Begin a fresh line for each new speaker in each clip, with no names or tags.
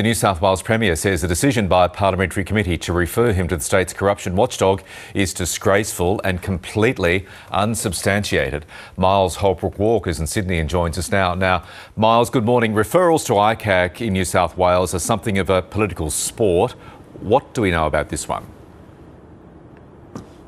The New South Wales Premier says the decision by a parliamentary committee to refer him to the state's corruption watchdog is disgraceful and completely unsubstantiated. Miles Holbrook-Walker is in Sydney and joins us now. Now, Miles, good morning. Referrals to ICAC in New South Wales are something of a political sport. What do we know about this one?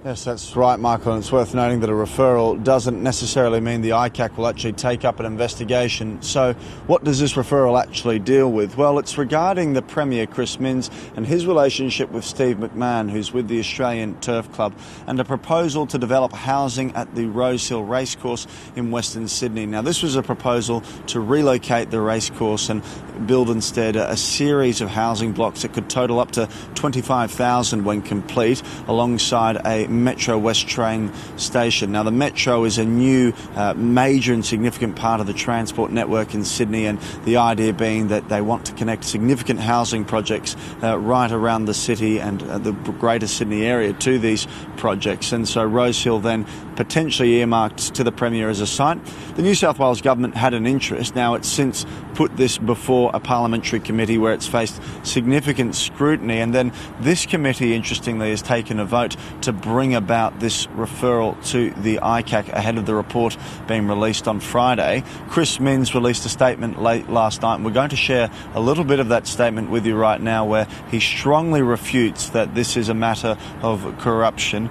Yes, that's right, Michael, and it's worth noting that a referral doesn't necessarily mean the ICAC will actually take up an investigation. So what does this referral actually deal with? Well, it's regarding the Premier Chris Minns and his relationship with Steve McMahon, who's with the Australian Turf Club, and a proposal to develop housing at the Rosehill Racecourse in Western Sydney. Now, this was a proposal to relocate the racecourse and build instead a series of housing blocks that could total up to 25,000 when complete, alongside a Metro West train station. Now, the Metro is a new major and significant part of the transport network in Sydney, and the idea being that they want to connect significant housing projects right around the city and the greater Sydney area to these projects. And so Rosehill then potentially earmarked to the Premier as a site. The New South Wales government had an interest. Now, it's since put this before a parliamentary committee where it's faced significant scrutiny, and then this committee, interestingly, has taken a vote to bring about this referral to the ICAC ahead of the report being released on Friday. Chris Minns released a statement late last night, and we're going to share a little bit of that statement with you right now, where he strongly refutes that this is a matter of corruption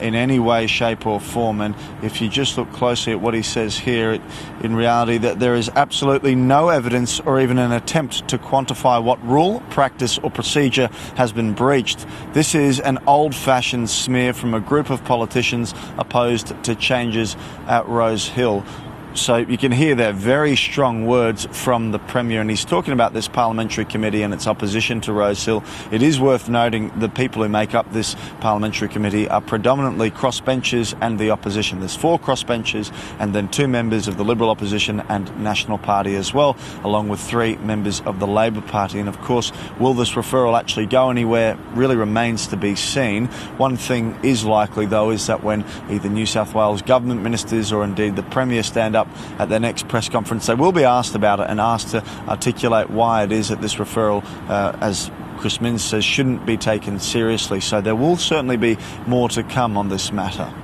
in any way, shape or form. And if you just look closely at what he says here, in reality that there is absolutely no evidence or even an attempt to quantify what rule, practice or procedure has been breached. This is an old-fashioned smear from a group of politicians opposed to changes at Rosehill. So you can hear there very strong words from the Premier, and he's talking about this parliamentary committee and its opposition to Rosehill. It is worth noting the people who make up this parliamentary committee are predominantly crossbenchers and the opposition. There's 4 crossbenchers and then 2 members of the Liberal opposition and National Party as well, along with 3 members of the Labor Party. And of course, will this referral actually go anywhere really remains to be seen. One thing is likely, though, is that when either New South Wales government ministers or indeed the Premier stand up at their next press conference, they will be asked about it and asked to articulate why it is that this referral, as Chris Minns says, shouldn't be taken seriously. So there will certainly be more to come on this matter.